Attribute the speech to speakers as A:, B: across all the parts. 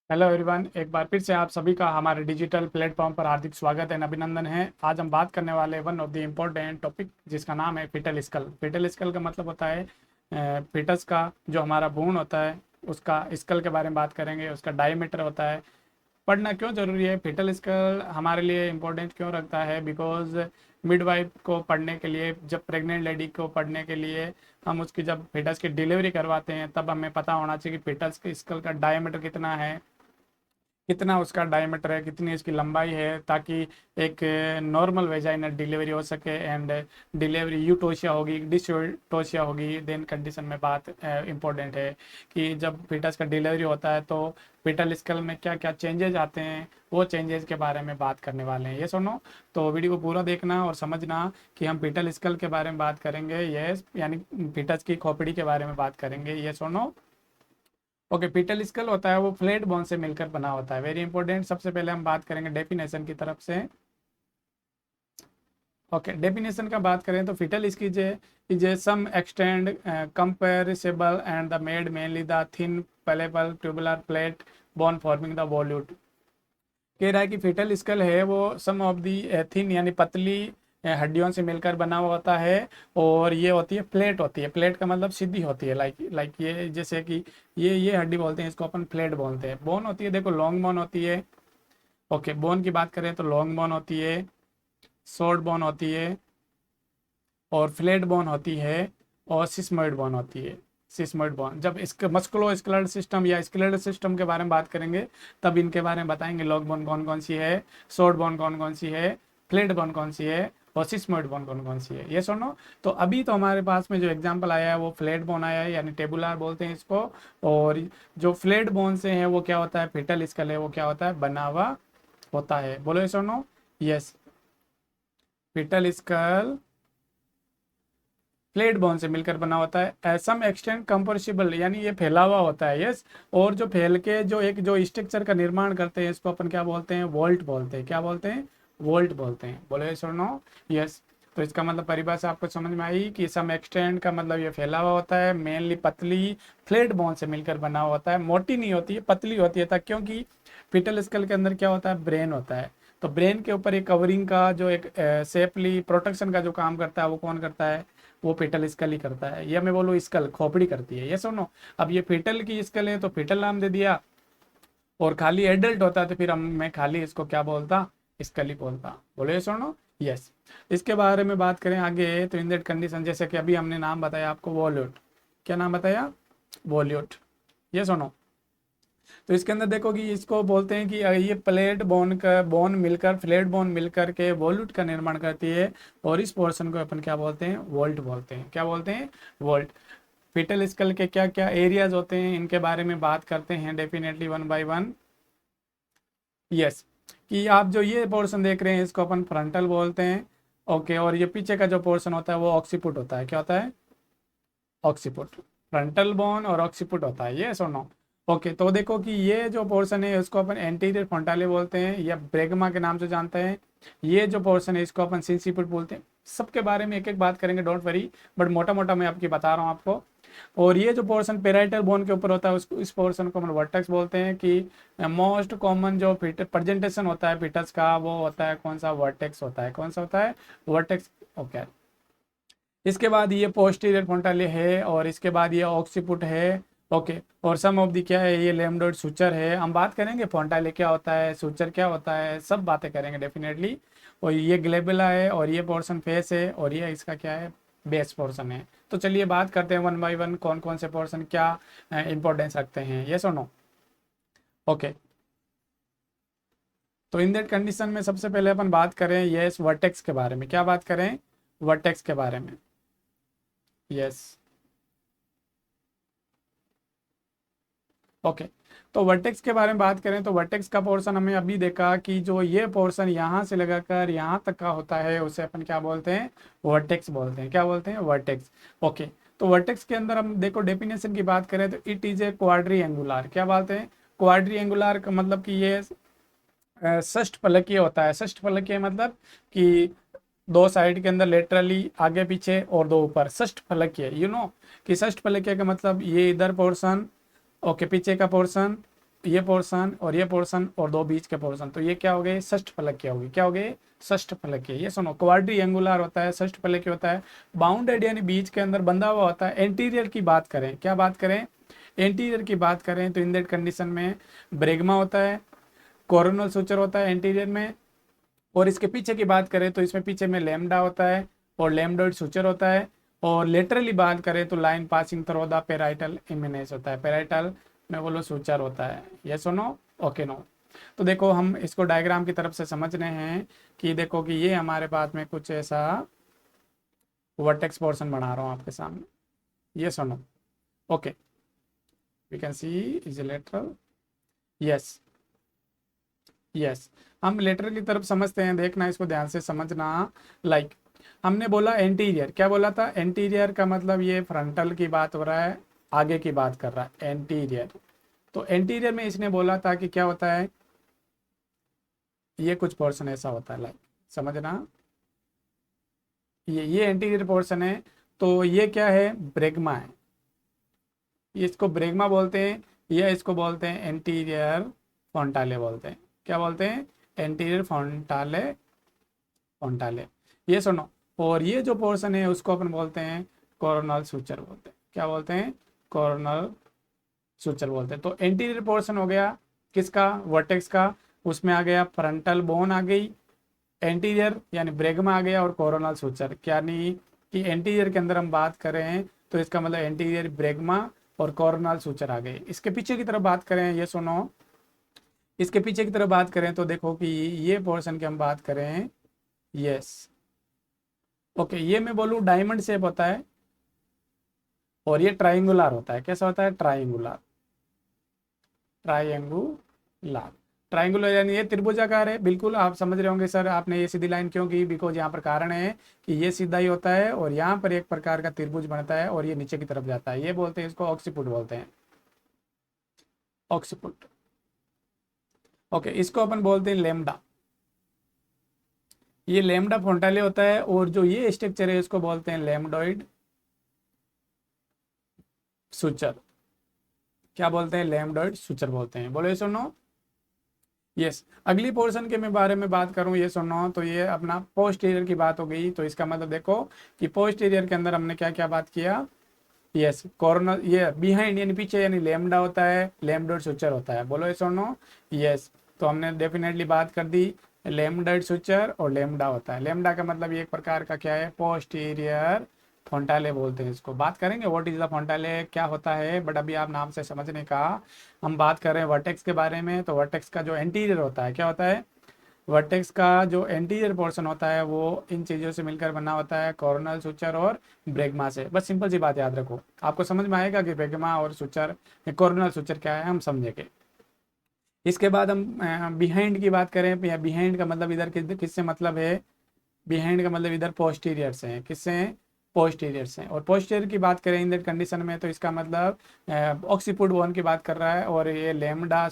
A: Hello everyone, एक बार फिर से आप सभी का हमारे डिजिटल प्लेटफॉर्म पर हार्दिक स्वागत है, अभिनंदन है। आज हम बात करने वाले one of the important topic जिसका नाम है फिटल स्कल। फिटल स्कल का मतलब होता है फिटस का जो हमारा भ्रूण होता है उसका स्कल के बारे में बात करेंगे। उसका डायमीटर होता है। पढ़ना क्यों ज़रूरी है, फिटल स्कल हमारे लिए इम्पोर्टेंट क्यों रखता है? बिकॉज मिडवाइफ को पढ़ने के लिए, जब प्रेग्नेंट लेडी को पढ़ने के लिए हम उसकी जब फिटस की डिलीवरी करवाते हैं तब हमें पता होना चाहिए कि फिटस के स्कल का डायमीटर कितना है, कितना उसका डायमीटर है, कितनी इसकी लंबाई है, ताकि एक नॉर्मल वेजाइनल डिलीवरी हो सके एंड डिलीवरी यूटोशिया होगी डिसटोशिया होगी। देन कंडीशन में बात इंपॉर्टेंट है कि जब फीटस का डिलीवरी होता है तो फीटल स्कल में क्या क्या चेंजेज आते हैं, वो चेंजेस के बारे में बात करने वाले हैं। ये सुनो, तो वीडियो को पूरा देखना और समझना कि हम फीटल स्कल के बारे में बात करेंगे। ये यानी फीटस की खोपड़ी के बारे में बात करेंगे। ये सुनो। ओके, पीटल स्कल होता है वो फ्लैट बोन से मिलकर बना होता है। Very important. सबसे पहले हम बात करेंगे डेफिनेशन की तरफ से। ओके, डेफिनेशन का बात करें तो फिटल इसकी जे is a some extend comparable and the made mainly the thin palpable tubular plate bone forming the volute. कह रहा है कि फिटल स्कल है वो सम ऑफ दी थिन यानी पतली हड्डियों से मिलकर बना हुआ होता है। और ये होती है प्लेट, होती है प्लेट का मतलब सीधी होती है, लाइक लाइक ये जैसे कि ये हड्डी बोलते हैं, इसको अपन प्लेट बोलते हैं। बोन होती है, देखो लॉन्ग बोन होती है। ओके, बोन की बात करें तो लॉन्ग बोन होती है, शॉर्ट बोन होती है और फ्लैट बोन होती है और सिस्मोइड बोन होती है। सिस्मोइड बोन, जब इसके मस्कुलो स्केलेटल सिस्टम या स्केलेटल सिस्टम के बारे में बात करेंगे तब इनके बारे में बताएंगे। लॉन्ग बोन कौन कौन सी है, शॉर्ट बोन कौन कौन सी है, फ्लैट बोन कौन सी है और सिस्मोइड बोन कौन कौन सी है। ये सुनो, तो अभी तो हमारे पास में जो एग्जांपल आया है वो फ्लैट बोन आया है, यानी टेबुलर बोलते हैं इसको। और जो फ्लैट बोन से है वो क्या होता है, फिटल स्कल है वो क्या होता है, बना हुआ होता है। बोलो ये सुनो। Yes, foetal school flat bone से मिलकर बना होता है। सम एक्सटेंट कंप्रेसिबल यानी ये फैला हुआ होता है। यस, और जो फैल के जो एक जो स्ट्रक्चर का निर्माण करते हैं इसको अपन क्या बोलते हैं, वोल्ट बोलते हैं। क्या बोलते हैं, वोल्ट बोलते हैं। बोलो ये सुनो। यस, तो इसका मतलब परिभाषा आपको समझ में आई कि सम एक्सटेंट का मतलब ये फैला हुआ होता है, मेनली पतली फ्लैट बोन से मिलकर बना हुआ होता है। मोटी नहीं होती है, पतली होती है, तक क्योंकि फिटल स्कल के अंदर क्या होता है, ब्रेन होता है। तो ब्रेन के ऊपर एक कवरिंग का जो एक सेफली प्रोटेक्शन का जो काम करता है वो कौन करता है, वो फेटल स्कल ही करता है। या मैं बोलूँ स्कल खोपड़ी करती है। ये सुनो, अब ये फेटल की स्कल है तो फेटल नाम दे दिया, और खाली एडल्ट होता तो फिर हम मैं खाली इसको क्या बोलता, स्कल ही बोलता। बोलो ये सुनो। यस, इसके बारे में बात करें आगे तो इन दैट कंडीशन, जैसे कि अभी हमने नाम बताया आपको वॉल्यूट। क्या नाम बताया, वॉल्यूट। ये सुनो, तो इसके अंदर देखो कि इसको बोलते हैं कि ये प्लेट बोन का बोन मिलकर फ्लैट बोन मिलकर के वॉल्यूट का निर्माण करती है। और इस पोर्शन को अपन क्या बोलते हैं, वोल्ट बोलते हैं। क्या बोलते हैं, वोल्ट। फिटल स्कल के क्या क्या एरियाज होते हैं इनके बारे में बात करते हैं definitely one by one. Yes, कि आप जो ये पोर्शन देख रहे हैं इसको अपन फ्रंटल बोलते हैं। ओके, और ये पीछे का जो पोर्शन होता है वो ऑक्सीपुट होता है। क्या होता है, ऑक्सीपुट। फ्रंटल बोन और ऑक्सीपुट होता है। ये सुनो। ओके, तो देखो कि ये जो पोर्शन है इसको अपन एंटीरियर फ्रंटाले बोलते हैं या ब्रेगमा के नाम से जानते हैं। ये जो पोर्शन है इसको अपन सिंसिपुट बोलते हैं। सबके बारे में एक एक बात करेंगे, डोंट वरी, बट मोटा मोटा मैं आपकी बता रहा हूँ आपको। और ये जो पोर्शन पेराइटल बोन के ऊपर होता है उसको, इस पोर्शन को अपन वर्टेक्स बोलते हैं। कि मोस्ट कॉमन जो प्रेजेंटेशन होता है फिटस का वो होता है कौन सा, वर्टेक्स होता है। कौन सा होता है, वर्टेक्स। ओके, इसके बाद ये पोस्टीरियर फ्रंटाले है और इसके बाद ये ऑक्सीपुट है। ओके, और सम ऑफ दी क्या है, ये लेमडोइड सूचर है। हम बात करेंगे फ्रंटाले क्या होता है, सूचर क्या होता है, सब बातें करेंगे डेफिनेटली। और ये ग्लेबुला है और ये पोर्शन फेस है और ये इसका क्या है, बेस पोर्शन है। तो चलिए बात करते हैं वन बाय वन कौन कौन से पोर्शन क्या इंपॉर्टेंस रखते हैं। ये सुनो। ओके, तो इन दैट कंडीशन में सबसे पहले अपन बात करें यस वर्टेक्स के बारे में। क्या बात करें, वर्टेक्स के बारे में। यस, ओके, तो वर्टेक्स के बारे में बात करें तो वर्टेक्स का पोर्शन हमें अभी देखा कि जो ये पोर्शन यहाँ से लगाकर यहाँ तक का होता है उसे अपन क्या बोलते हैं, वर्टेक्स बोलते हैं। क्या बोलते हैं, वर्टेक्स। ओके, तो वर्टेक्स के अंदर हम देखो डेफिनेशन की बात करें तो it is a quadri angular. क्या बोलते हैं, क्वाड्री एंगुलर का मतलब कि ये षष्ठ फलकीय होता है। षष्ठ फलकीय मतलब कि दो साइड के अंदर लेटरली आगे पीछे और दो ऊपर, षष्ठ फलकीय। यू नो कि षष्ठ फलकीय का मतलब ये इधर पोर्शन, ओके, पीछे का पोर्शन ये पोर्शन और ये पोर्शन और दो बीच के पोर्शन, तो ये क्या हो गए, षष्ठ फलकीय होगी। क्या हो गए, षष्ठ फलकीय। ये सुनो, क्वाड्रिएंगुलर होता है, षष्ठ फलकीय होता है, बाउंडेड यानी बीच के अंदर बंधा हुआ होता है। एंटीरियर की बात करें, क्या बात करें, एंटीरियर की बात करें तो इन दैट कंडीशन में ब्रेगमा होता है, कोरोनल सुचर होता है एंटीरियर में। और इसके पीछे की बात करें तो इसमें पीछे में लैम्डा होता है और लैम्डोइड सुचर होता है। और लेटरली बात करें तो line passing through the parietal eminence होता है, पेराइटल में बोलो सुचर होता है। ये सुनो, ओके नो। तो देखो हम इसको डायग्राम की तरफ से समझ रहे हैं कि देखो कि ये हमारे पास में कुछ ऐसा वर्टेक्स पोर्शन बना रहा हूँ आपके सामने। ये सुनो, okay, we can see is lateral, yes yes. हम लेटरल की तरफ समझते हैं, देखना इसको ध्यान से समझना। लाइक हमने बोला एंटीरियर, क्या बोला था, एंटीरियर का मतलब ये फ्रंटल की बात हो रहा है, आगे की बात कर रहा है एंटीरियर। तो एंटीरियर में इसने बोला था कि क्या होता है, ये कुछ पोर्शन ऐसा होता है, लाइक समझना, ये एंटीरियर पोर्शन है। तो ये क्या है, ब्रेगमा है, ये इसको ब्रेगमा बोलते हैं, या इसको बोलते हैं एंटीरियर फोंटाले बोलते हैं। क्या बोलते हैं, एंटीरियर फोंटाले, फोंटाले। ये सुनो, और ये जो पोर्शन है उसको अपन बोलते हैं कोरोनल सुचर बोलते हैं। क्या बोलते हैं, कोरोनल सुचर बोलते हैं। तो एंटीरियर पोर्शन हो गया किसका, वर्टेक्स का, उसमें आ गया फ्रंटल बोन आ गई, एंटीरियर यानी ब्रेगमा आ गया, और कोरोनल सुचर। क्या नहीं कि एंटीरियर के अंदर हम बात करें तो इसका मतलब एंटीरियर ब्रेगमा और कोरोनल सुचर आ गए। इसके पीछे की तरफ बात करें, ये सुनो, इसके पीछे की तरफ बात करें तो देखो कि ये पोर्शन की हम बात करें, यस ओके, ये मैं बोलूँ डायमंड शेप होता है और ये ट्राइंगुलर होता है। कैसा होता है, ट्राइंगुलर, ट्राइंगुलर, ट्राइंगुलर यानी ये त्रिभुजाकार है। बिल्कुल आप समझ रहे होंगे सर आपने ये सीधी लाइन क्यों की, बिकॉज यहाँ पर कारण है कि ये सीधा ही होता है और यहाँ पर एक प्रकार का त्रिभुज बनता है और ये नीचे की तरफ जाता है। ये बोलते हैं इसको ऑक्सीपुट बोलते हैं, ऑक्सीपुट। ओके, इसको अपन बोलते हैं लेमडा, ये लेमडा फोंटाले होता है। और जो ये स्ट्रक्चर है इसको बोलते हैं लेमडोइड सुचर। क्या बोलते हैं, लेमडोइड सुचर बोलते हैं। बोलो ये सुनो, यस। अगली पोर्शन के मैं बारे में बात करूं, ये सुनो, तो ये अपना पोस्टीरियर की बात हो गई। तो इसका मतलब देखो कि पोस्टीरियर के अंदर हमने क्या क्या बात किया, यस कोरोनल, ये बिहाइंड यानी पीछे यानी लेमडा होता है, लेमडोइड सुचर होता है। बोलो ये सुनो, यस। तो हमने डेफिनेटली बात कर दी, लेमडोइड सुचर और लेमडा होता है। लेमडा का मतलब ये एक प्रकार का क्या है, पोस्टीरियर फोंटाले बोलते हैं इसको। बात करेंगे व्हाट इज द फोंटाले, क्या होता है, बट अभी आप नाम से समझने का, हम बात कर रहे हैं वर्टेक्स के बारे में। तो वर्टेक्स का जो एंटीरियर होता है, क्या होता है, वर्टेक्स का जो एंटीरियर पोर्शन होता है वो इन चीज़ों से मिलकर बना होता है, कोरोनल सुचर और ब्रेगमा से। बस सिंपल सी बात याद रखो, आपको समझ में आएगा कि ब्रेगमा और सुचर, कोरोनल सुचर क्या है, हम समझेंगे। इसके बाद हम बिहाइंड की बात करें, या बिहाइंड का मतलब इधर किससे मतलब है, बिहाइंड का मतलब इधर पोस्टीरियर से है, किससे है, पोस्टीरियर से। और पोस्टीरियर की बात करें इन दैट कंडीशन में तो इसका मतलब ऑक्सीपुट बोन की बात कर रहा है, और ये लेमडा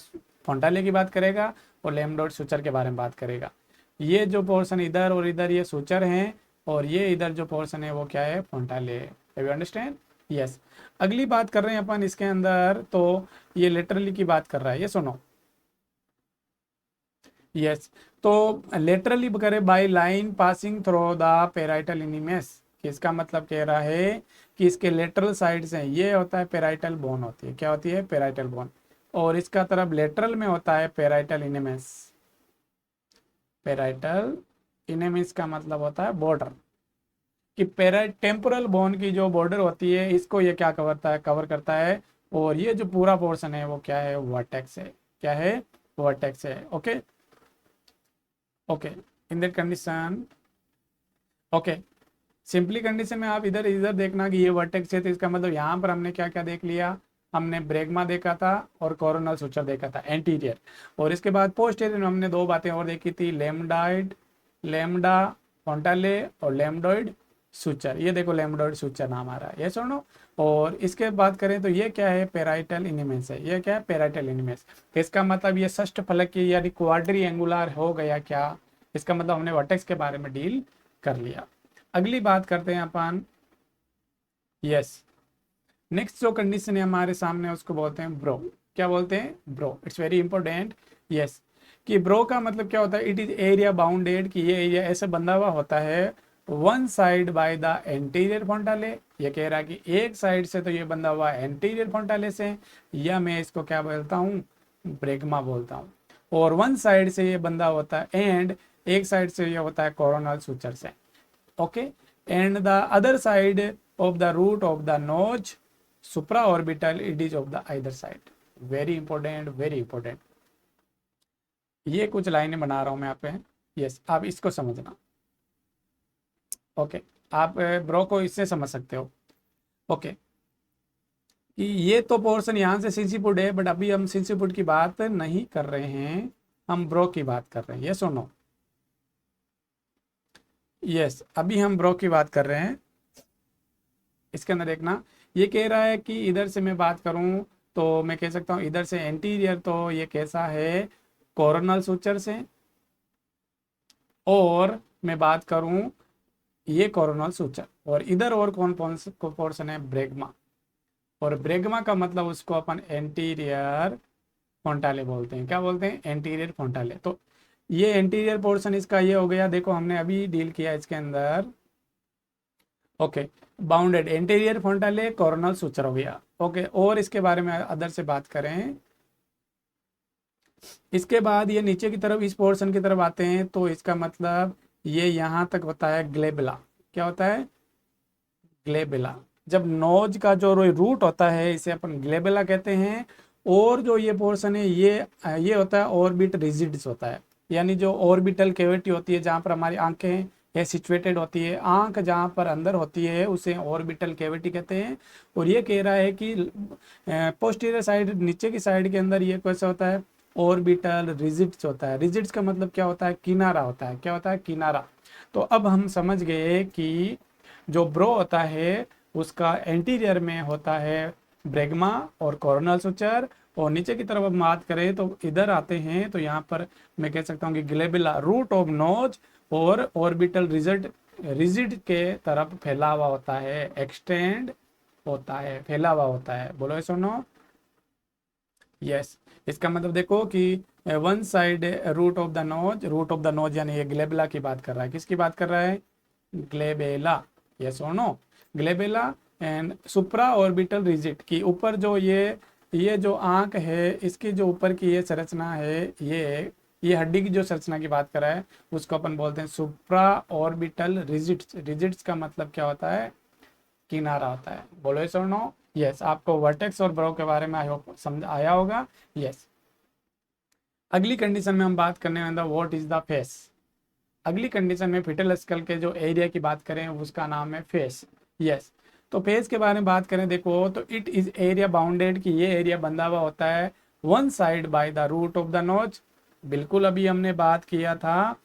A: फोंटाले की बात करेगा और लेमडोइड सुचर के बारे में बात करेगा। ये जो पोर्शन इधर और इधर ये सुचर हैं, और ये इधर जो पोर्शन है वो क्या है, फोंटाले। You understand, yes. अगली बात कर रहे हैं अपन इसके अंदर, तो ये लिटरली की बात कर रहा है, ये सुनो, यस। तो लेटरली करें by line passing through the parietal eminence, इसका मतलब कह रहा है कि इसके लेटरल साइड से ये होता है पेराइटल बोन होती है। क्या होती है, पेराइटल बोन। और इसका तरफ लेटरल में होता है पेराइटल इनिमेस। पेराइटल इनिमेस का मतलब होता है बॉर्डर, कि टेम्पोरल बोन की जो बॉर्डर होती है इसको ये क्या कवर करता है। और ये जो पूरा पोर्शन है वो क्या है, वर्टेक्स है। क्या है, वर्टेक्स है। Okay okay, in that condition, okay, simply condition में आप इधर इधर देखना कि ये वर्टेक्स है, तो इसका मतलब यहाँ पर हमने क्या क्या देख लिया, हमने ब्रेगमा देखा था और कोरोनल सुचर देखा था एंटीरियर। और इसके बाद पोस्टीरियर में हमने दो बातें और देखी थी, लेमडाइड, लेमडा फोंटाले और लेमडोइड सुचर। ये देखो लेमडोइड सुचर नाम आ रहा है, ये सुनो। और इसके बात करें तो ये क्या है, पेराइटल इनिमेस है। ये क्या है, पेराइटल इनिमेस। इसका मतलब ये षष्ठ फलकी यानी क्वाड्री एंगुलर हो गया क्या, इसका मतलब हमने वर्टेक्स के बारे में डील कर लिया। अगली बात करते हैं अपन, यस, नेक्स्ट जो कंडीशन है हमारे सामने उसको बोलते हैं ब्रो। क्या बोलते हैं? Bro. It's very important. Yes, कि ब्रो का मतलब क्या होता है? इट इज एरिया बाउंडेड, कि ये एरिया ऐसे बंधा हुआ होता है one side by the anterior frontale. ये कह रहा है कि एक साइड से तो ये बंधा हुआ एंटीरियर फ्रंटाले से, या मैं इसको क्या बोलता हूँ? ब्रेगमा बोलता हूँ। और वन साइड से ये बंधा होता है, एंड एक साइड से ये होता है कोरोनल सुचर से। Okay, and the other side of the root of the nose supra orbital it is of the other side. Very important, very important. ये कुछ लाइनें बना रहा हूं मैं यहाँ पे। यस, आप इसको समझना। ओके, आप ब्रो को इससे समझ सकते हो। ओके, कि ये तो पोर्शन यहाँ से सिंसीपुट है, बट अभी हम सिंसीपुट की बात नहीं कर रहे हैं, हम ब्रो की बात कर रहे हैं। ये सुनो, यस, अभी हम ब्रो की बात कर रहे हैं। इसके अंदर देखना, ये कह रहा है कि इधर से मैं बात करूं तो मैं कह सकता हूं इधर से एंटीरियर, तो ये कैसा है? कोरोनल सुचर से। और मैं बात करूं ये कोरोनल सुचर, और इधर और कौन कौन पोर्शन है? ब्रेगमा। और ब्रेगमा का मतलब उसको अपन एंटीरियर फोंटाले बोलते हैं। क्या बोलते हैं? एंटीरियर फोंटाले। तो ये एंटीरियर पोर्शन इसका ये हो गया। देखो, हमने अभी डील किया इसके अंदर। Okay, bounded anterior frontale coronal suture हो गया। ओके, और इसके बारे में अदर से बात करें, इसके बाद ये नीचे की तरफ इस पोर्शन की तरफ आते हैं, तो इसका मतलब ये यहाँ तक होता है ग्लेबला। क्या होता है? ग्लेबला। जब नोज का जो रूट होता है इसे अपन ग्लेबला कहते हैं। और जो ये पोर्शन है ये होता है ऑर्बिट रिजिड्स होता है, यानी जो ऑर्बिटल कैविटी होती है जहाँ पर हमारी आंखें ये सिचुएटेड होती है, आंख जहाँ पर अंदर होती है उसे ऑर्बिटल कैविटी कहते हैं। और ये कह रहा है कि पोस्टीरियर साइड, नीचे की साइड के अंदर ये कैसा होता है? ऑर्बिटल रिजिड्स होता है। रिजिड्स का मतलब क्या होता है? किनारा होता है। क्या होता है? किनारा। तो अब हम समझ गए कि जो ब्रो होता है उसका एंटीरियर में होता है ब्रेगमा और कोरोनल सुचर, और नीचे की तरफ हम बात करें तो इधर आते हैं तो यहाँ पर मैं कह सकता हूँ कि ग्लेबुला रूट ऑफ नोज और ऑर्बिटल रिजिड के तरफ फैला हुआ होता है, एक्सटेंड होता है, फैला हुआ होता है। बोलो ये सुनो। यस, इसका मतलब देखो कि one side root of the nose यानी ये ग्लेबुला की बात कर रहा है। किसकी बात कर रहा है? ग्लेबेला। यस और no, glabella. And supra orbital रिजिड की ऊपर जो ये जो आंख है इसकी जो ऊपर की ये संरचना है, ये हड्डी की जो संरचना की बात कर रहा है उसको अपन बोलते हैं सुप्रा ऑर्बिटल रिजिड्स। रिजिड्स का मतलब क्या होता है? किनारा होता है। बोलो यस और नो। यस, आपको वर्टेक्स और ब्रो के बारे में आई होप समझ आया होगा। यस, अगली कंडीशन में हम बात करने वाले व्हाट इज द फेस। अगली कंडीशन में फिटल स्कल के जो एरिया की बात करें उसका नाम है फेस। यस, तो फेस के बारे में बात करें, देखो तो इट इज एरिया बाउंडेड, कि ये एरिया बंधा हुआ होता है one side by the root of the nose. बिल्कुल अभी हमने बात किया था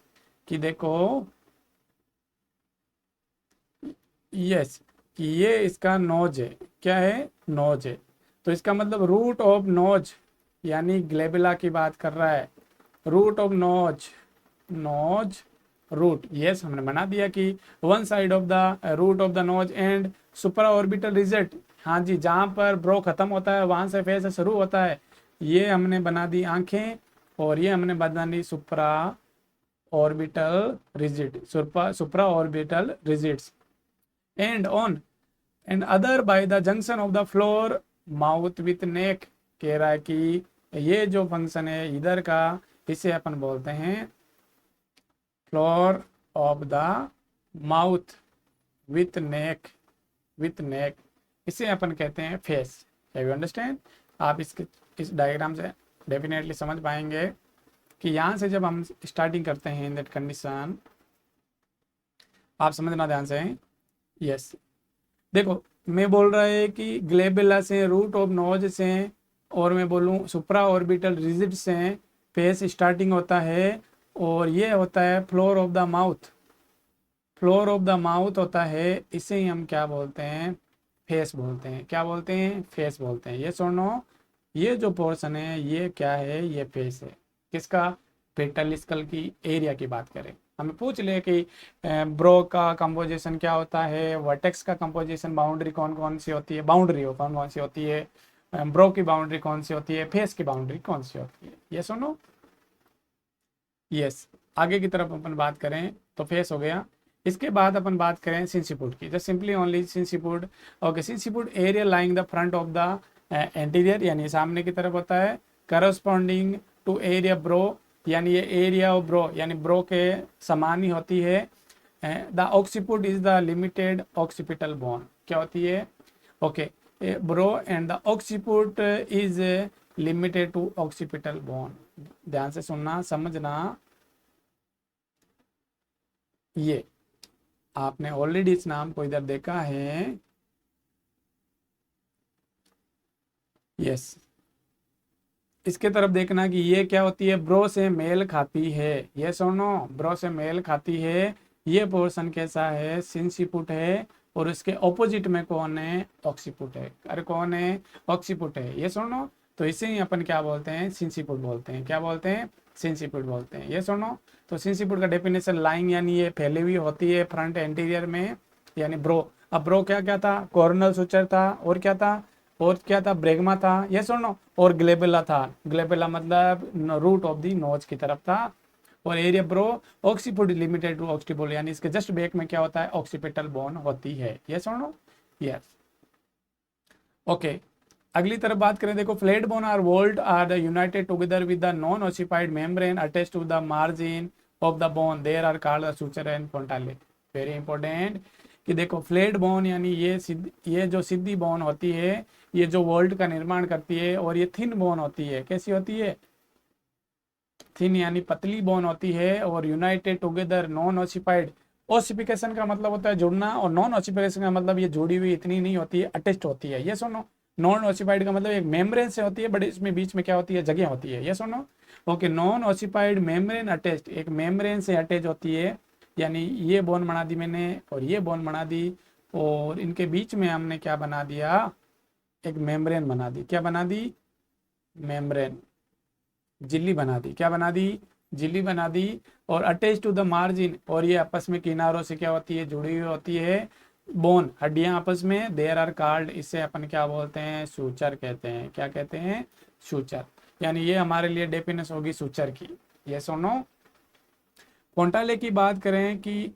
A: कि देखो, यस, कि ये इसका नोज है। क्या है? नोज है। तो इसका मतलब रूट ऑफ नोज यानी ग्लेबुला की बात कर रहा है। Root of nose, nose root. Yes, हमने बना दिया कि one side of the root of the nose and supra orbital result. हाँ जी, जहाँ पर ब्रो खत्म होता है वहां से फेस शुरू होता है। ये हमने बना दी आंखें, और ये हमने बना दी सुपरा ऑर्बिटल रिजिड, supra orbital ridges and on and other by the junction of the floor mouth with neck. कह रहा है कि ये जो फंक्शन है इधर का इसे अपन बोलते हैं floor of the mouth with neck, with neck, इसे अपन कहते हैं फेस। Can you understand? आप इस डायग्राम से डेफिनेटली समझ पाएंगे कि यहाँ से जब हम स्टार्टिंग करते हैं इन दैट कंडीशन, आप समझना ध्यान से। यस, देखो मैं बोल रहा है कि ग्लेबुला से, रूट ऑफ नोज से, और मैं बोलूँ सुप्रा ऑर्बिटल रिजिड से फेस स्टार्टिंग होता है, और ये होता है floor of the mouth. Floor of the mouth होता है, इसे ही हम क्या बोलते हैं? फेस बोलते हैं। क्या बोलते हैं? फेस बोलते हैं। ये सुनो, ये जो पोर्शन है ये क्या है? ये फेस है। किसका? पेटल स्कल की एरिया की बात करें, हमें पूछ ले कि ब्रो का कंपोजिशन क्या होता है, वर्टेक्स का कंपोजिशन, बाउंड्री कौन कौन सी होती है, बाउंड्री कौन कौन सी होती है, ब्रो की बाउंड्री कौन सी होती है, फेस की बाउंड्री कौन सी होती है, ये सुनो। यस, आगे की तरफ अपन बात करें तो फेस हो गया। इसके बाद अपन बात करें सिंसिपुट की, just simply only sinciput. Okay, sinciput area lying the front of the anterior, यानी सामने की तरफ होता है, करस्पॉन्डिंग टू एरिया ब्रो, यानी ये एरिया ऑफ ब्रो यानी ब्रो के समान ही होती है। The occiput is the limited occipital bone, क्या होती है, okay, brow and the occiput is limited to occipital bone. ध्यान से सुनना समझना, ये आपने ऑलरेडी इस नाम को इधर देखा है। यस, इसके तरफ देखना कि ये क्या होती है, ब्रो से मेल खाती है, ये सुनो, ब्रो से मेल खाती है। ये पोर्शन कैसा है, सिंसिपुट है, और इसके ऑपोजिट में कौन है, ऑक्सीपुट है। अरे कौन है, ऑक्सीपुट है, ये सुनो। तो इसे ही अपन क्या बोलते हैं, सिंसिपुट बोलते हैं, क्या बोलते हैं, सिंसिपुट बोलते हैं, ये सुनो। तो सिंसिपुट का डेफिनेशन लाइन, यानी ये फैली हुई होती है फ्रंट एंटीरियर में, यानी ब्रो। अब ब्रो क्या क्या था, कॉर्नल सुचर था, और क्या था, और क्या था, ब्रेगमा था, ये सुनो, और ग्लेबेला था। ग्लेबेला मतलब रूट ऑफ दी नोज की तरफ था। और area bro occiput limited to ऑक्सीपोल, यानी इसके जस्ट बैक में क्या होता है, ऑक्सीपिटल बोन होती है, ये सुनो। यस, ओके, अगली तरफ बात करें, देखो, flat bone are vault are united together with the non ossified membrane attached to the margin of the bone, there are called the suture and fontanelle. Very important कि देखो, फ्लैट बोन यानी ये जो सीधी बोन होती है, ये जो volt का निर्माण करती है, और ये थिन बोन होती है, कैसी होती है, थिन यानी पतली बोन होती है, और United together non ossified. Ossification का मतलब होता है जुड़ना, और नॉन ऑसिफिकेशन का मतलब ये जुड़ी हुई इतनी नहीं होती है, अटैच्ड होती है, ये सुनो। नॉन ऑसिफाइड का मतलब एक मेम्ब्रेन से होती है, बट इसमें बीच में क्या होती है, जगह होती है, ये सुनो। Okay, non ossified membrane attached, एक मेम्ब्रेन से अटैच होती है, यानी ये बोन बना दी मैंने, और ये बोन बना दी, और इनके बीच में हमने क्या बना दिया, एक मेम्ब्रेन बना दी, क्या बना दी, मेम्ब्रेन, झिल्ली बना दी, क्या बना दी, झिल्ली बना दी। और अटैच टू द मार्जिन, और ये आपस में किनारों से क्या होती है, जुड़ी हुई होती है, बोन, हड्डियां आपस में, देयर आर कॉल्ड, इसे अपन क्या बोलते हैं, सूचर कहते हैं, क्या कहते हैं, सूचर। यानी ये हमारे लिए डेफिनेशन होगी सूचर की, ये सुनो। फोंटाले की बात करें कि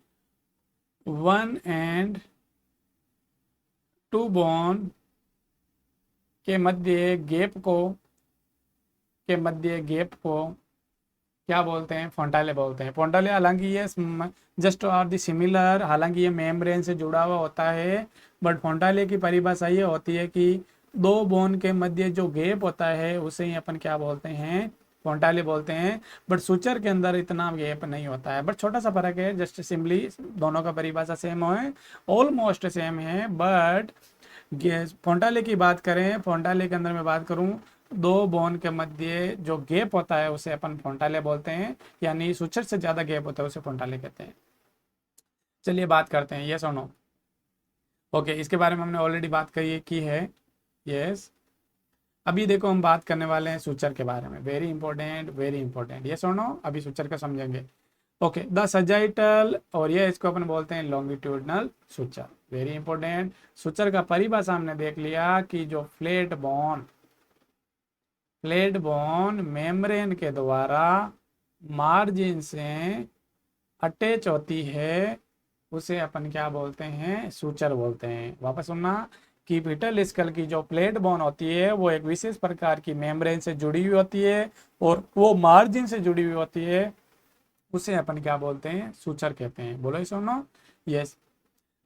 A: 1 and 2 बोन के मध्य गैप को क्या बोलते हैं, फोंटाले बोलते हैं। फोंटाले हालांकि ये जस्ट आर दी सिमिलर, हालांकि ये मेम्ब्रेन से जुड़ा हुआ होता है, बट फोंटाले की परिभाषा ये होती है कि दो बोन के मध्य जो गैप होता है उसे ही अपन क्या बोलते हैं, फोंटाले बोलते हैं। बट सुचर के अंदर इतना गैप नहीं होता है, बट छोटा सा फर्क है, जस्ट सिंपली दोनों का परिभाषा सेम है, ऑलमोस्ट सेम है। बट फोंटाले की बात करें, फोंटाले के अंदर मैं बात करूं, दो बोन के मध्य जो गैप होता है उसे अपन फोंटाले बोलते हैं, यानी सुचर से ज्यादा गैप होता है उसे फोंटाले कहते हैं। चलिए बात करते हैं, यस और नो। ओके, इसके बारे में हमने ऑलरेडी बात की है, यस। अभी देखो हम बात करने वाले हैं सुचर के बारे में, very important, very important, yes और नो। अभी सुचर का समझेंगे। ओके, द सजाइटल, और ये इसको अपन बोलते हैं longitudinal suture, very important. Suture का परिभाषा हमने देख लिया कि जो फ्लैट बोन मेम्ब्रेन के द्वारा मार्जिन से अटैच होती है, उसे अपन क्या बोलते हैं, सूचर बोलते हैं। वापस सुनना कि पीटल स्कल की जो प्लेट बोन होती है वो एक विशेष प्रकार की मेम्ब्रेन से जुड़ी हुई होती है, और वो मार्जिन से जुड़ी हुई होती है, उसे अपन क्या बोलते हैं, सूचर कहते हैं। बोलो सुनो, यस।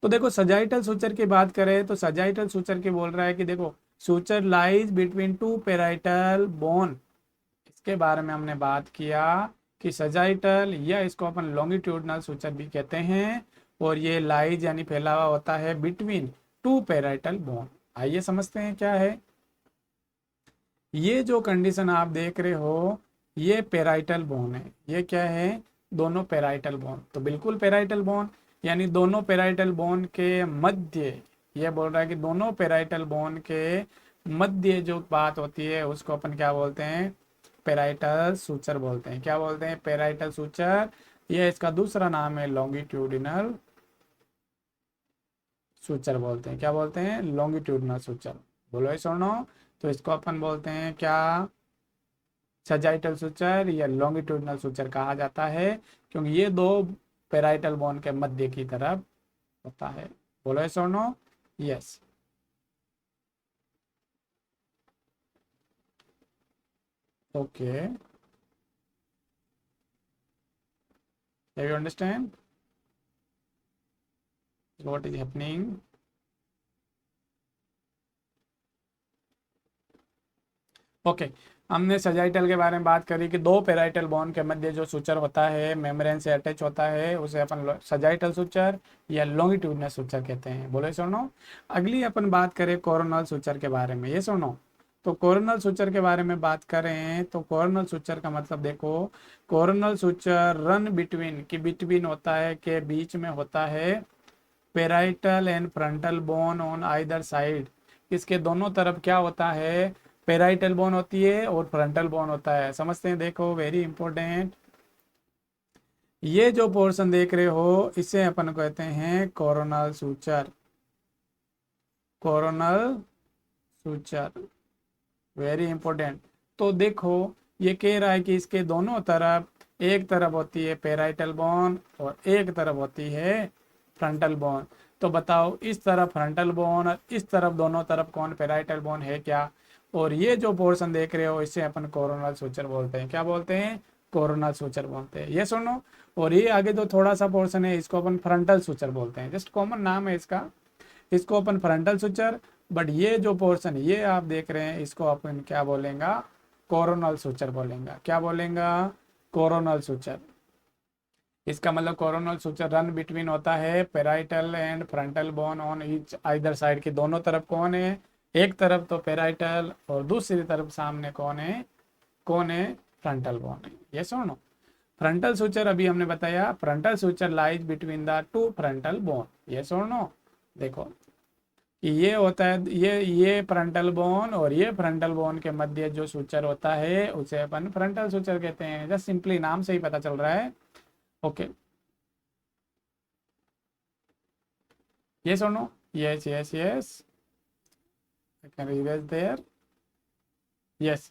A: तो देखो, सजाइटल सूचर की बात करें तो सजाइटल सूचर की बोल रहा है कि देखो, suture lies between 2 parietal bone. इसके बारे में हमने बात किया कि सजाइटल, या इसको अपन लॉन्गिट्यूडनल सूचर भी कहते हैं, और ये लाइज यानी फैला हुआ होता है बिटवीन 2 पैराइटल बोन। आइए समझते हैं क्या है ये जो कंडीशन आप देख रहे हो, ये पैराइटल बोन है, ये क्या है, दोनों पैराइटल बोन। तो बिल्कुल पैराइटल बोन, यानी दोनों पैराइटल बोन के मध्य, ये बोल रहा है कि दोनों पैराइटल बोन के मध्य जो बात होती है उसको अपन क्या बोलते हैं, पैराइटल सूचर बोलते हैं। क्या बोलते हैं, पैराइटल सूचर। ये इसका दूसरा नाम है लॉन्गिट्यूडिनल सूचर बोलते हैं। क्या बोलते हैं, लॉन्गिट्यूडिनल सूचर। बोलो सुनो। तो इसको अपन बोलते हैं क्या, सजाइटल सुचर या लॉन्गिट्यूडनल सुचर कहा जाता है, क्योंकि ये दो पेराइटल बोन के मध्य की तरफ होता है। बोलो यस और no? Yes. Okay, have you understand what is happening? Okay, हमने सजाइटल के बारे में बात करी कि दो पेराइटल बोन के मध्य जो सुचर होता है मेम्ब्रेन से अटैच होता है, उसे अपन सजाइटल सुचर या लॉन्गिट्यूडनल सुचर कहते हैं। बोलो सुनो। अगली अपन बात करें कोरोनल सुचर के बारे में, ये सुनो। तो कोरोनल सुचर के बारे में बात करें तो कोरोनल सुचर का मतलब देखो, कोरोनल सुचर रन बिटवीन, की बिटवीन होता है, के बीच में होता है parietal and frontal bone on either side. इसके दोनों तरफ क्या होता है, पेराइटल बोन होती है और फ्रंटल बोन होता है। समझते हैं, देखो वेरी इंपॉर्टेंट। ये जो पोर्शन देख रहे हो इसे अपन कहते हैं coronal suture, coronal suture, very important. तो देखो ये कह रहा है कि इसके दोनों तरफ, एक तरफ होती है पेराइटल बोन और एक तरफ होती है फ्रंटल बोन। तो बताओ इस तरफ फ्रंटल बोन और इस तरफ दोनों तरफ कौन पेराइटल बोन है क्या? और ये जो पोर्शन देख रहे हो इसे अपन कोरोनल सुचर बोलते हैं। क्या बोलते हैं? कोरोनल सुचर बोलते हैं, ये सुनो। और ये आगे जो थोड़ा सा पोर्शन है इसको अपन फ्रंटल सुचर बोलते हैं, जस्ट कॉमन नाम है इसका, इसको अपन फ्रंटल सुचर। बट ये जो पोर्शन ये आप देख रहे हैं इसको अपन क्या बोलेंगे? कोरोनल सुचर बोलेंगे। क्या बोलेंगे? Coronal suture. इसका मतलब कोरोनल सुचर रन बिटवीन होता है parietal and frontal bone on each either side, की दोनों तरफ कौन है, एक तरफ तो पेराइटल और दूसरी तरफ सामने कौन है, कौन है? फ्रंटल बोन है। ये सुनो, फ्रंटल सुचर अभी हमने बताया, frontal suture lies between the two frontal bone. ये सुनो, देखो कि ये होता है, ये फ्रंटल बोन और ये फ्रंटल बोन के मध्य जो सुचर होता है उसे अपन फ्रंटल सुचर कहते हैं। जस्ट सिंपली नाम से ही पता चल रहा है। ओके, ये सुनो, yes yes yes, I can revise there, yes.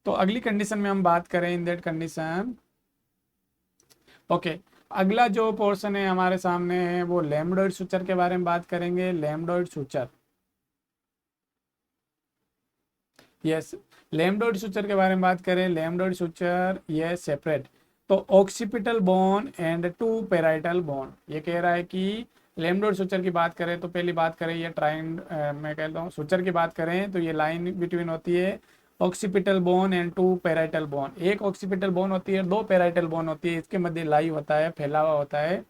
A: तो अगली कंडीशन में हम बात करें, इन दैट कंडीशन, ओके, अगला जो पोर्शन है हमारे सामने है वो लैम्बडॉइड सुचर के बारे में बात करेंगे। Lambdoid suture, yes, lambdoid suture के बारे में बात करें। लैम्बडॉइड सुचर ये सेपरेट, तो occipital bone and two parietal bone. ये कह रहा है कि लैम्बडॉइड सुचर की बात करें तो पहली बात करें ये ट्राइन, मैं कहता हूँ सुचर की बात करें तो ये लाइन बिटवीन होती है occipital bone and two parietal bone. एक ऑक्सीपिटल बोन होती है, दो पेराइटल बोन होती है, इसके मध्य लाई होता है, फैला हुआ होता है।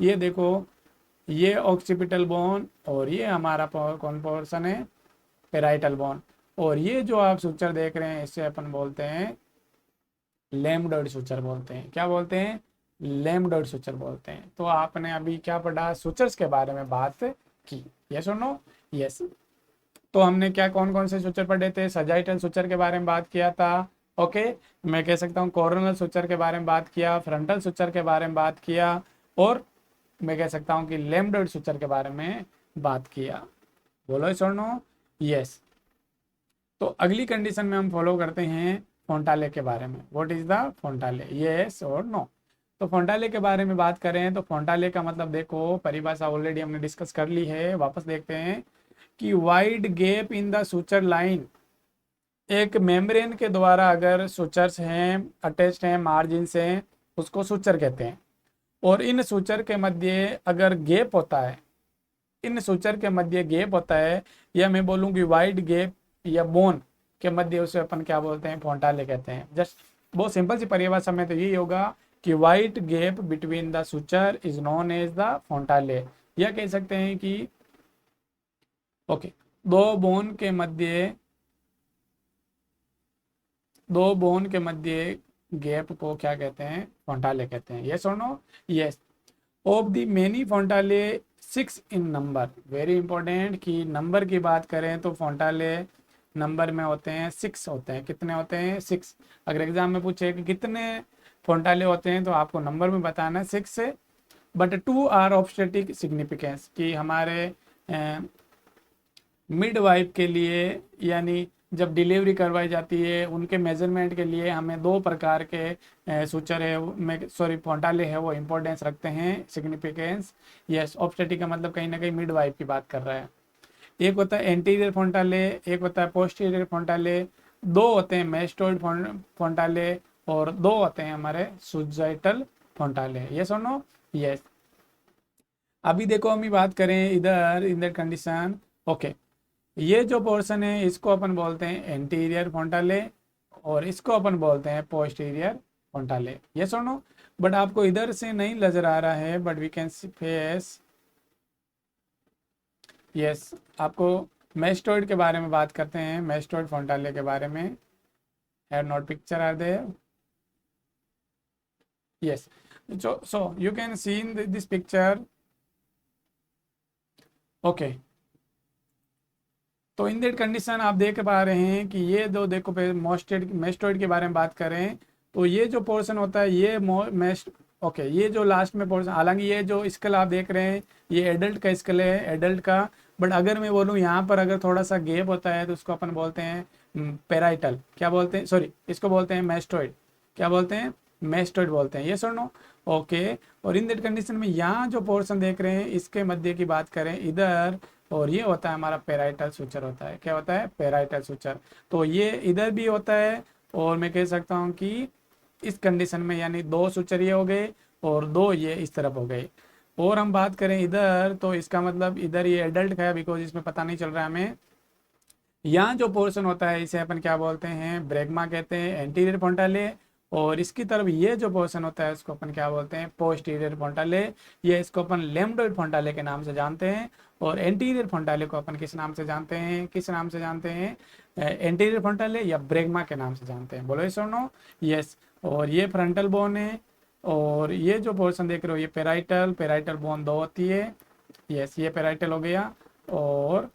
A: ये देखो, ये ऑक्सीपिटल बोन और ये हमारा कौन पोर्शन है, पेराइटल बोन। और ये जो आप सुचर देख रहे हैं इसे अपन बोलते हैं लैम्बडॉइड सुचर बोलते हैं। क्या बोलते हैं? लैम्बडॉइड सुचर बोलते हैं। तो आपने अभी क्या पढ़ा? सुचर्स के बारे में बात की, यस और नो? यस। तो हमने क्या कौन कौन से सुचर पढ़े थे? सजाइटल सुचर के बारे में बात किया था, ओके। मैं कह सकता हूँ कोरोनल सुचर के बारे में बात किया, फ्रंटल सुचर के बारे में बात किया, और मैं कह सकता हूँ कि लैम्बडॉइड सुचर के बारे में बात किया। बोलो यस और नो? यस। तो अगली कंडीशन में हम फॉलो करते हैं फोंटाले के बारे में। व्हाट इज द फोंटाले, यस और नो? तो फोंटाले के बारे में बात करें तो फोंटाले का मतलब देखो, परिभाषा ऑलरेडी हमने डिस्कस कर ली है, वापस देखते हैं कि wide gap in the suture line. एक मेम्ब्रेन के द्वारा अगर सुचर्स हैं अटैच्ड हैं मार्जिन से, उसको सुचर कहते हैं। और इन सुचर के मध्य अगर गैप होता है, इन सुचर के मध्य गैप होता है, या मैं बोलूँ कि वाइड गैप या बोन के मध्य, उसे अपन क्या बोलते हैं? फोंटाले कहते हैं। जस्ट बहुत सिंपल सी परिभाषा में तो यही होगा कि wide gap between the suture is known as the fontanelle. या कह सकते हैं कि ओके, दो बोन के मध्य गैप को क्या कहते हैं? फोंटाले कहते हैं। यस और no? Yes. Of the many fontanelle 6 in number. Very important कि नंबर की बात करें तो फोंटाले नंबर में होते हैं, 6 होते हैं। कितने होते हैं? 6। अगर एग्जाम में पूछे कि कितने फोंटाले होते हैं तो आपको नंबर में बताना है 6 से। But 2 are of static significance, कि हमारे मिडवाइफ के लिए, यानी जब डिलीवरी करवाई जाती है उनके मेजरमेंट के लिए हमें दो प्रकार के सूचर है में सॉरी फौंटाले है वो इम्पोर्टेंस रखते हैं, सिग्निफिकेंस। यस, ऑब्स्टेटिक का मतलब कहीं ना कहीं मिडवाइफ की बात कर रहा है। एक होता है एंटीरियर फौंटाले, एक होता है पोस्टीरियर फौंटाले, दो होते हैं मेस्टोइड फौंटाले, और दो होते हैं हमारे सुजाइटल फौंटाले। यस और नो? यस। अभी देखो हम बात करें इधर इन दैट कंडीशन। ओके, ये जो पोर्शन है इसको अपन बोलते हैं एंटीरियर फौंटाले, और इसको अपन बोलते हैं पोस्टीरियर फौंटाले। ये सुनो, बट आपको इधर से नहीं नजर आ रहा है, but we can face. Yes, आपको मेस्टोइड के बारे में बात करते हैं, मेस्टोइड फौंटाले के बारे में। Have not picture are there? Yes, so you can see in this picture. Okay, तो इन दैट कंडीशन आप देख पा रहे हैं कि ये दो देखो मेस्टोइड के बारे में बात करें तो ये जो पोर्शन होता है ये मेस्ट। ओके, ये जो लास्ट में पोर्शन, हालांकि ये जो स्कल आप देख रहे हैं ये एडल्ट का स्कल है, एडल्ट का। बट अगर मैं बोलूँ यहाँ पर अगर थोड़ा सा गैप होता है तो उसको अपन बोलते हैं पेराइटल। क्या बोलते हैं? सॉरी, इसको बोलते हैं मेस्टोइड। क्या बोलते हैं? मेस्टोइड बोलते हैं। ये सुनो। ओके, और इन दैट कंडीशन में यहाँ जो पोर्शन देख रहे हैं इसके मध्य की बात करें इधर, और ये होता है हमारा पेराइटल सूचर होता है। क्या होता है? Parietal suture. तो ये इधर भी होता है, और मैं कह सकता हूँ कि इस कंडीशन में यानी दो सूचर ये हो गए और दो ये इस तरफ हो गए। और हम बात करें इधर तो इसका मतलब इधर ये एडल्ट है, बिकॉज इसमें पता नहीं चल रहा है हमें। यहाँ जो पोर्शन होता है इसे अपन क्या बोलते हैं? ब्रेगमा कहते हैं, एंटीरियर फौंटाले। और इसकी तरफ ये जो पोर्शन होता है इसको अपन क्या बोलते हैं? पोस्टीरियर फौंटाले। ये इसको अपन लेम्डोइड फौंटाले के नाम से जानते हैं। और एंटीरियर फौंटाले को अपन किस नाम से जानते हैं? किस नाम से जानते हैं? एंटीरियर फौंटाले या ब्रेगमा के नाम से जानते हैं। बोलो यस और नो? यस। और ये फ्रंटल बोन है, और ये जो पोर्शन देख रहे हो ये पेराइटल, पेराइटल बोन दो होती है। यस, ये पेराइटल हो गया। और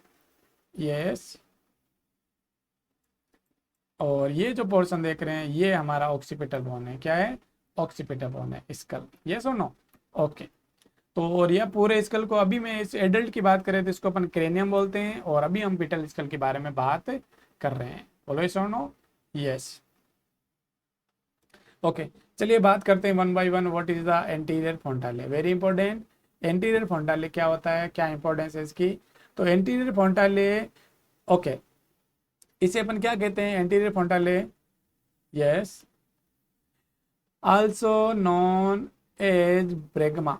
A: यस, और ये जो पोर्शन देख रहे हैं ये हमारा ऑक्सीपिटल बोन है। क्या है? ऑक्सीपिटल बोन है, स्कल। ये सुनो। ओके, तो और यह पूरे स्कल को, अभी मैं इस एडल्ट की बात करें तो इसको अपन क्रेनियम बोलते हैं, और अभी हम पिटल स्कल के बारे में बात कर रहे हैं। बोलो यस और नो? यस। ओके, चलिए बात करते हैं one by one. What is the anterior fontanelle? Very important. Anterior fontanelle क्या होता है, क्या इंपॉर्टेंस है इसकी? तो एंटीरियर फौंटाले, ओके, इसे अपन क्या कहते हैं? Anterior fontanelle, yes, also known as bregma.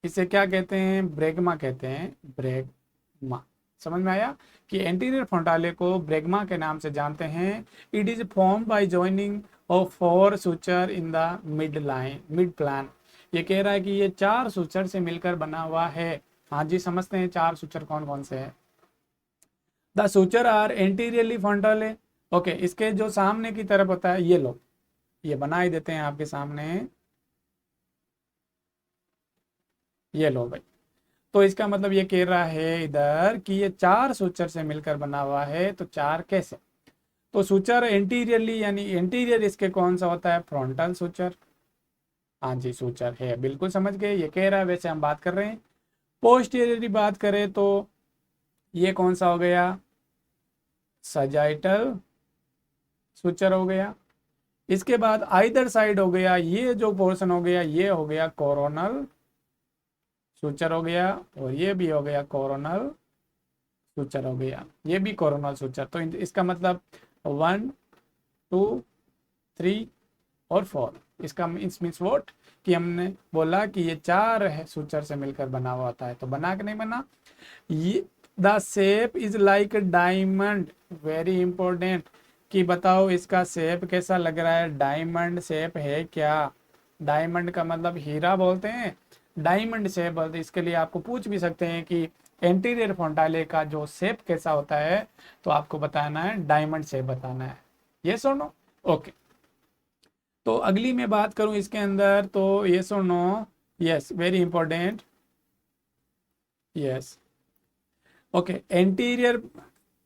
A: इसे क्या कहते हैं? ब्रेगमा कहते हैं, ब्रेगमा। समझ में आया कि एंटीरियर फौंटाले को ब्रेगमा के नाम से जानते हैं। It is form by joining of four suture in the mid line, mid plan. ये कह रहा है कि ये चार सूचर से मिलकर बना हुआ है। हाँ जी, समझते हैं चार सूचर कौन कौन से हैं। The suture are anteriorly frontal. Okay, इसके जो सामने की तरफ होता है, ये लो, ये बना ही देते हैं आपके सामने। ये लो भाई, तो इसका मतलब ये कह रहा है इधर कि ये चार सूचर से मिलकर बना हुआ है। तो चार कैसे? तो सूचर एंटीरियरली, यानी एंटीरियर इसके कौन सा होता है? Frontal suture. हाँ जी, सूचर है, बिल्कुल समझ गए। ये कह रहा है, वैसे हम बात कर रहे हैं। पोस्टीरियरली बात करें तो ये कौन सा हो गया? सजाइटल सूचर हो गया। इसके बाद आइदर साइड हो गया, ये जो पोर्शन हो गया ये हो गया कोरोनल सूचर हो गया, और ये भी हो गया कोरोनल सूचर हो गया, ये भी कोरोनल सूचर। तो इसका मतलब 1 2 3 और 4। इसका मीन्स वोट कि हमने बोला कि ये चार है सूचर से मिलकर बना हुआ होता है। तो बना कि नहीं बना? ये the shape is like diamond. Very important, कि बताओ इसका शेप कैसा लग रहा है? डायमंड शेप है क्या? डायमंड का मतलब हीरा बोलते हैं, डायमंड शेप बोलते हैं। इसके लिए आपको पूछ भी सकते हैं कि एंटीरियर फौंटाले का जो शेप कैसा होता है, तो आपको बताना है डायमंड शेप बताना है। यस और नो? ओके, तो अगली मैं बात करूं इसके अंदर तो यस और no? Yes, very important. Yes, okay,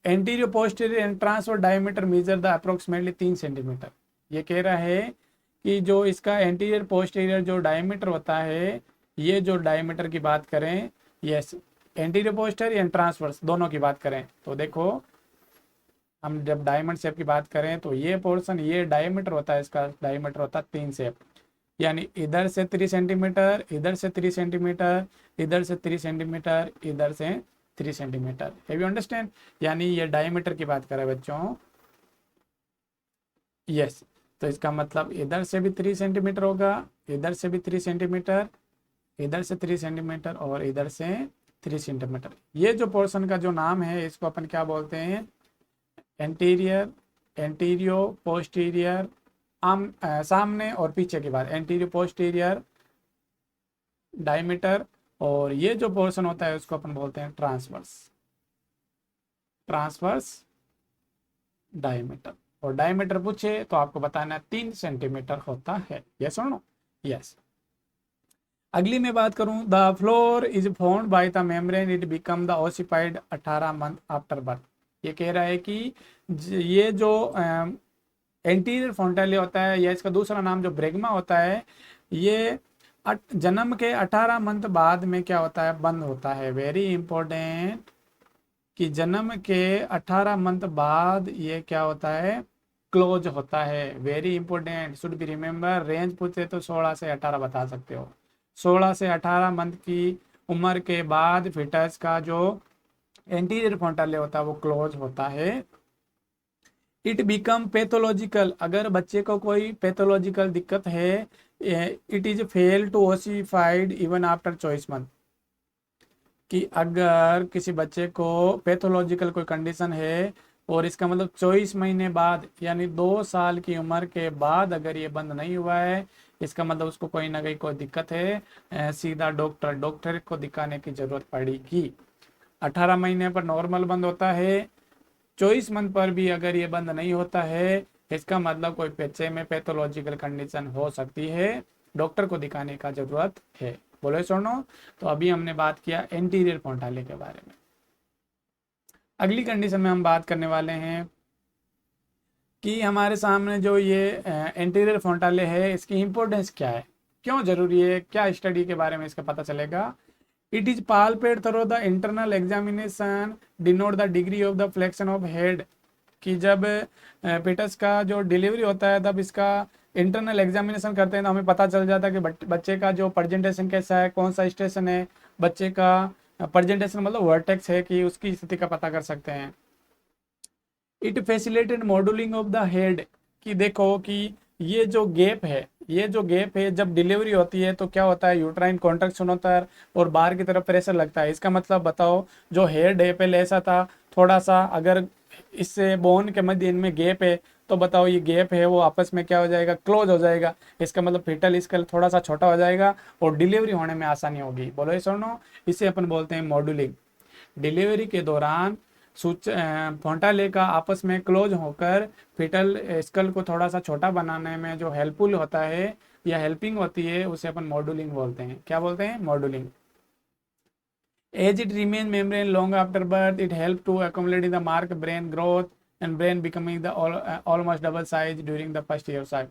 A: anterior posterior and transfer diameter measure the approximately 3 centimetre. ये कह रहा है कि जो इसका एंटीरियर पोस्टीरियर जो डायमीटर होता है, ये जो डायमीटर की बात करें, yes, anterior posterior and transverse दोनों की बात करें तो देखो, हम जब डायमंड शेप की बात करें तो ये पोर्शन, ये डायमीटर होता है, इसका डायमीटर होता है 3 शेप, यानी इधर से 3 सेंटीमीटर, इधर से 3 सेंटीमीटर, इधर से 3 सेंटीमीटर, इधर से 3 सेंटीमीटर। Have you understand? यानी ये डायमीटर की बात करें बच्चों, यस। तो इसका मतलब इधर से भी 3 सेंटीमीटर होगा, इधर से भी 3 सेंटीमीटर, इधर से 3 सेंटीमीटर और इधर से 3 सेंटीमीटर। ये जो पोर्शन का जो नाम है इसको अपन क्या बोलते हैं? एंटीरियर, एंटीरियो पोस्टीरियर, सामने और पीछे की बात, एंटीरियर पोस्टीरियर डायमीटर, और ये जो पोर्शन होता है उसको अपन बोलते हैं ट्रांसवर्स, ट्रांसवर्स डायमीटर। और डायमीटर पूछे तो आपको बताना 3 सेंटीमीटर होता है, यस और नो? यस। अगली मैं बात करूं, the floor is formed by the membrane, it become the ossified 18 month after birth. ये कह रहा है कि ये जो एंटीरियर फ्रंटाले होता है, या इसका दूसरा नाम जो ब्रेगमा होता है, ये जन्म के 18 मंथ बाद में क्या होता है? बंद होता है। वेरी इंपॉर्टेंट कि जन्म के 18 मंथ बाद ये क्या होता है? क्लोज होता है। Very important, should be remember. Range पूछे तो 16 से 18 बता सकते हो। 16 से 18 मंथ की उम्र के बाद फिटस का जो एंटीरियर फ्रंटाले होता है वो क्लोज होता है। इट बिकम पैथोलॉजिकल, अगर बच्चे को कोई पैथोलॉजिकल दिक्कत है, it is fail to ossified even after choice month, कि अगर किसी बच्चे को पैथोलॉजिकल कोई कंडीशन है और इसका मतलब 24 महीने बाद, यानी 2 साल की उम्र के बाद अगर ये बंद नहीं हुआ है, इसका मतलब उसको कोई ना कोई दिक्कत है, सीधा डॉक्टर को दिखाने की जरूरत पड़ेगी। 18 महीने पर नॉर्मल बंद होता है, 24 मंथ पर भी अगर ये बंद नहीं होता है, इसका मतलब कोई बच्चे में पैथोलॉजिकल कंडीशन हो सकती है, डॉक्टर को दिखाने का जरूरत है। बोलो सुनो। तो अभी हमने बात किया एंटीरियर फ्रंटाले के बारे में। अगली कंडीशन में हम बात करने वाले हैं कि हमारे सामने जो ये एंटीरियर फ्रंटाले है, इसकी इंपॉर्टेंस क्या है, क्यों जरूरी है, क्या स्टडी के बारे में इसका पता चलेगा। It is palpated through the internal examination denote the degree of the flexion of head, कि जब पेटस का जो डिलीवरी होता है तब इसका इंटरनल एग्जामिनेशन करते हैं तो हमें पता चल जाता है कि बच्चे का जो प्रेजेंटेशन कैसा है, कौन सा स्टेशन है बच्चे का, प्रेजेंटेशन मतलब वर्टेक्स है, कि उसकी स्थिति का पता कर सकते हैं। It facilitated modelling of the head, कि देखो कि ये जो गैप है, ये जो गैप है जब डिलीवरी होती है तो क्या होता है? यूट्राइन कॉन्ट्रैक्शन होता है और बाहर की तरफ प्रेशर लगता है। इसका मतलब बताओ, जो हेड है पहले ऐसा था थोड़ा सा, अगर इससे बोन के मध्य इनमें गैप है तो बताओ ये गैप है वो आपस में क्या हो जाएगा? क्लोज हो जाएगा। इसका मतलब फीटल स्केल थोड़ा सा छोटा हो जाएगा और डिलीवरी होने में आसानी होगी। बोलो ये सुनो, इसे अपन बोलते हैं मॉड्यूलिंग। डिलीवरी के दौरान फ्रंटाले का आपस में क्लोज होकर फिटल स्कल को थोड़ा सा छोटा बनाने में जो हेल्पफुल होता है या हेल्पिंग होती है, उसे अपन मॉड्यूलिंग बोलते हैं। क्या बोलते हैं? Moulding. As it remain membrane long after birth, it help to accommodate the mark brain growth and brain becoming the almost double size during the first year size.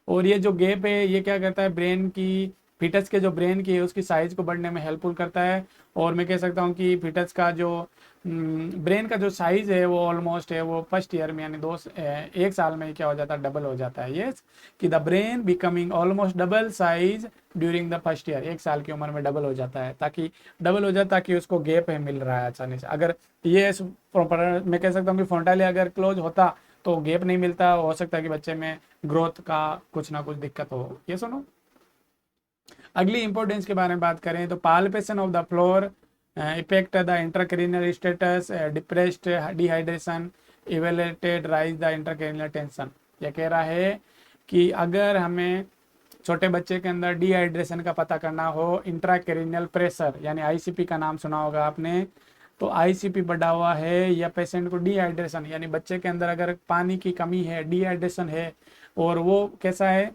A: और ये जो गैप है ये क्या करता है? ब्रेन की, फिटस के जो ब्रेन की है उसकी साइज को बढ़ने में हेल्पफुल करता है। और मैं कह सकता हूँ कि फिटस का जो ब्रेन का जो साइज है वो ऑलमोस्ट है वो फर्स्ट ईयर में, यानी 1 साल में क्या हो जाता है? डबल हो जाता है। ये कि the brain becoming almost double size during the first year, 1 साल की उम्र में डबल हो जाता है, ताकि डबल हो जाता ताकि उसको गैप है मिल रहा है आसानी से। अगर ये मैं कह सकता हूँ कि फ्रंटाले अगर क्लोज होता तो गैप नहीं मिलता, हो सकता है कि बच्चे में ग्रोथ का कुछ ना कुछ दिक्कत हो। ये सुनो, अगली इंपॉर्टेंस के बारे में बात करें तो palpation of the floor effect the intracranial status, depressed dehydration, elevated rise the intracranial tension. यह कह रहा है कि अगर हमें छोटे बच्चे के अंदर डिहाइड्रेशन का पता करना हो, इंट्राक्रेनियल प्रेशर यानी आईसीपी का नाम सुना होगा आपने, तो आईसीपी बढ़ा हुआ है या पेशेंट को डिहाइड्रेशन यानी बच्चे के अंदर अगर पानी की कमी है, डिहाइड्रेशन है, और वो कैसा है?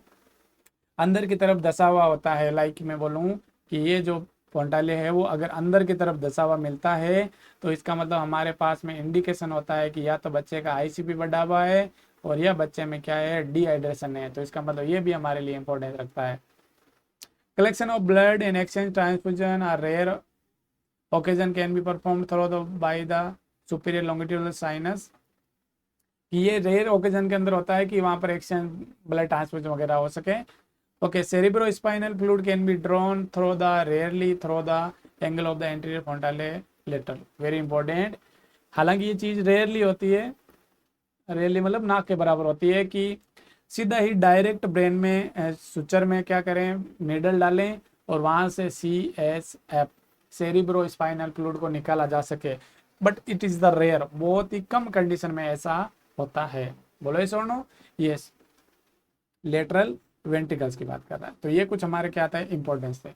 A: अंदर की तरफ धसा हुआ होता है। लाइक मैं बोलूँ कि ये जो फ्रंटाले है वो अगर अंदर की तरफ धसा हुआ मिलता है तो इसका मतलब हमारे पास में इंडिकेशन होता है कि या तो बच्चे का आईसीपी बढ़ा हुआ है और या बच्चे में क्या है? डिहाइड्रेशन है। तो इसका मतलब ये भी हमारे लिए इंपॉर्टेंस रखता है। Collection of blood and exchange transfusion are rare occasion can be performed through the by the superior longitudinal sinus, कि ये रेयर ओकेजन के अंदर होता है कि वहाँ पर एक्सचेंज ब्लड ट्रांसफ्यूजन वगैरह हो सके। Okay, cerebro spinal fluid can be drawn through the rarely through the angle of the anterior fontanelle lateral, very important. हालांकि ये चीज़ रेयरली होती है, रेयरली मतलब नाक के बराबर होती है, कि सीधा ही डायरेक्ट ब्रेन में सुचर में क्या करें, नीडल डालें और वहाँ से CSF सेरिब्रो स्पाइनल फ्लूइड को निकाला जा सके, but it is the rare, बहुत ही कम कंडीशन में ऐसा होता है। बोलो यस और नो? यस, लेटरल वेंट्रिकल्स की बात कर रहा है। तो ये कुछ हमारे क्या आता है, इंपॉर्टेंस थे।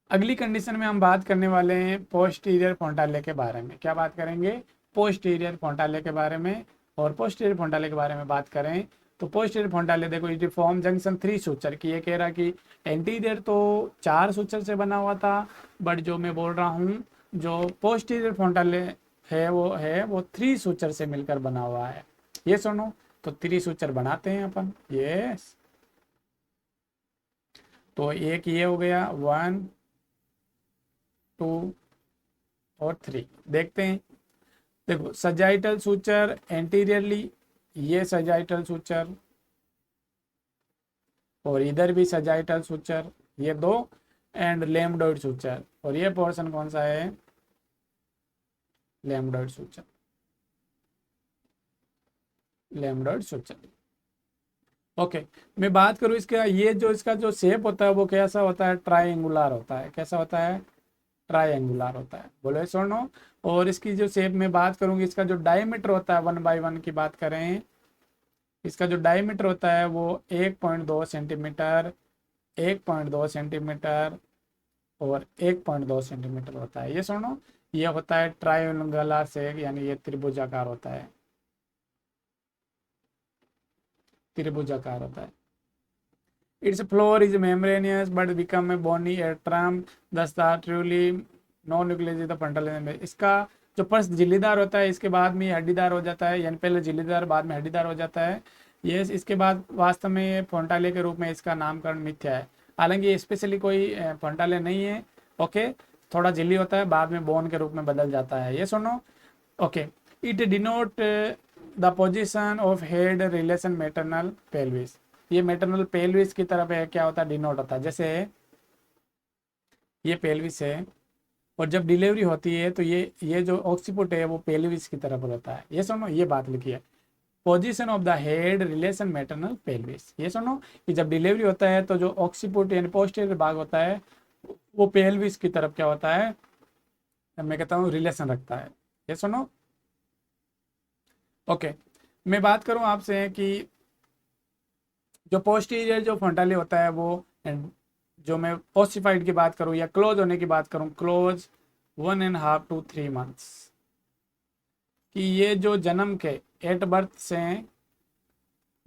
A: अगली कंडीशन में हम बात करने वाले हैं पोस्टीरियर फ्रंटाले के बारे में। क्या बात करेंगे? पोस्टीरियर फ्रंटाले के बारे में। और पोस्टीरियर फ्रंटाले के बारे में बात करें तो पोस्टीरियर फ्रंटाले देखो, इट फॉर्म जंक्शन 3 सूचर की। ये कह रहा कि एंटीरियर तो 4 सूचर से बना हुआ था, बट जो मैं बोल रहा हूँ जो पोस्टीरियर फ्रंटाले है वो 3 सूचर से मिलकर बना हुआ है। ये सुनो, तो 3 सूचर बनाते हैं अपन। यस, तो एक ये हो गया 1 2 और 3। देखते हैं, देखो सजाइटल सूचर एंटीरियरली, ये सजाइटल सूचर और इधर भी सजाइटल सूचर, ये 2, एंड लैम्बडॉइड सूचर, और ये पोर्शन कौन सा है, लैम्बडॉइड सूचर, लैम्बडॉइड सूचर। ओके, मैं बात करूँ इसका, ये जो इसका जो शेप होता है वो कैसा होता है, ट्राइंगुलर होता है। कैसा होता है? ट्राइंगुलर होता है। बोलो सुनो। और इसकी जो शेप में बात करूंगी, इसका जो डायमीटर होता है 1/1 की बात करें, इसका जो डायमीटर होता है वो 1.2 सेंटीमीटर, 1.2 सेंटीमीटर और 1.2 सेंटीमीटर होता है। ये सुनो, ये होता है ट्रायंगुलर शेप, यानी ये त्रिभुजाकार होता है, त्रिभुजाकार होता है। Its floor is membranous but become a bony atrium, thus the truly no nucleus is the frontal limb। इसका जो फर्स्ट झिल्लीदार होता है, इसके बाद में हड्डीदार हो जाता है, यानी पहले झिल्लीदार बाद में हड्डीदार हो जाता है। ये इसके बाद वास्तव में ये फ्रंटाले के रूप में इसका नामकरण मिथ्या है। हालांकि ये स्पेशली कोई फ्रंटाले नहीं है। ओके, थोड़ा झिल्ली होता है, बाद में बोन के रूप में बदल जाता है। ये सुनो। Okay, it denote the position of head relation maternal pelvis. ये मैटरनल पेल्विस की तरफ है, क्या होता है, डिनोट होता है। जैसे ये पेल्विस है और जब डिलीवरी होती है तो ये जो ऑक्सीपुट है वो पेल्विस की तरफ होता है। ये सुनो, ये बात लिखी है, position of the head relation maternal pelvis. ये सुनो कि जब डिलीवरी होता है तो जो ऑक्सीपुट यानी पोस्टीरियर भाग होता है वो पेल्विस की तरफ क्या होता है, मैं कहता हूँ रिलेशन रखता है। ये सुनो। ओके, मैं बात करूँ आपसे कि जो पोस्टीरियर जो फ्रंटाले होता है वो, जो मैं ओसिफाइड की बात करूं या क्लोज होने की बात करूं, क्लोज 1.5 to 3 months, कि ये जो जन्म के एट बर्थ से,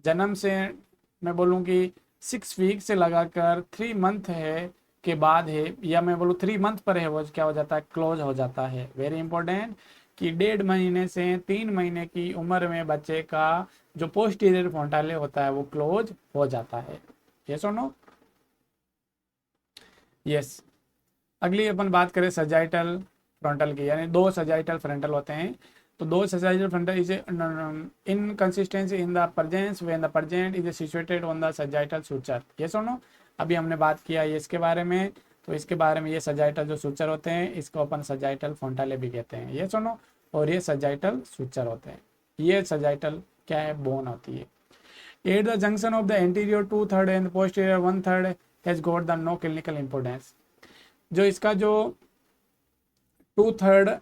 A: जन्म से मैं बोलूं कि 6 वीक से लगाकर 3 मंथ है के बाद है, या मैं बोलूँ 3 मंथ पर है, वो क्या हो जाता है, क्लोज हो जाता है। वेरी इंपॉर्टेंट, कि 1.5 महीने से 3 महीने की उम्र में बच्चे का जो पोस्टीरियर फ्रंटाले होता है वो क्लोज हो जाता है। यस और नो? यस। अगली अपन बात करें सजाइटल फ्रंटल की, यानी 2 सजाइटल फ्रंटल होते हैं। तो 2 sagittal frontal is inconsistency in the परजेंस when the present is situated on the sagittal suture. ये सुनो, अभी हमने बात किया ये इसके बारे में, तो इसके बारे में ये सजाइटल जो सूचर होते हैं इसको अपन सजाइटल फ्रंटाले भी कहते हैं। ये सुनो, और ये सजाइटल सूचर होते हैं। ये सजाइटल क्या है, बोन होती है। At the junction of the anterior 2/3 and posterior 1/3 has got the no clinical importance. जो इसका जो 2/3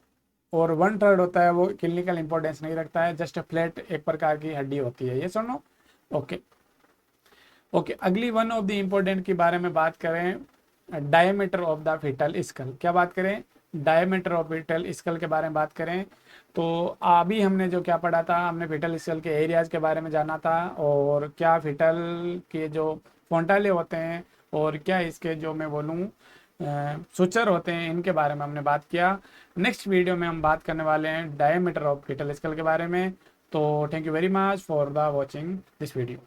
A: और 1/3 होता है वो क्लिनिकल इंपॉर्टेंस नहीं रखता है, जस्ट फ्लैट एक प्रकार की हड्डी होती है। ये सुनो। ओके ओके, अगली वन ऑफ द इम्पोर्टेंट के बारे में बात करें, diameter of the fetal skull. क्या बात करें, डायमीटर ऑफ फीटल स्कल के बारे में बात करें। तो अभी हमने जो क्या पढ़ा था, हमने फीटल स्कल के एरियाज के बारे में जाना था, और क्या फीटल के जो फ्रंटाले होते हैं और क्या इसके जो मैं बोलूँ सूचर होते हैं, इनके बारे में हमने बात किया। नेक्स्ट वीडियो में हम बात करने वाले हैं डायमीटर ऑफ फीटल स्कल के बारे में। तो thank you very much for the watching this video.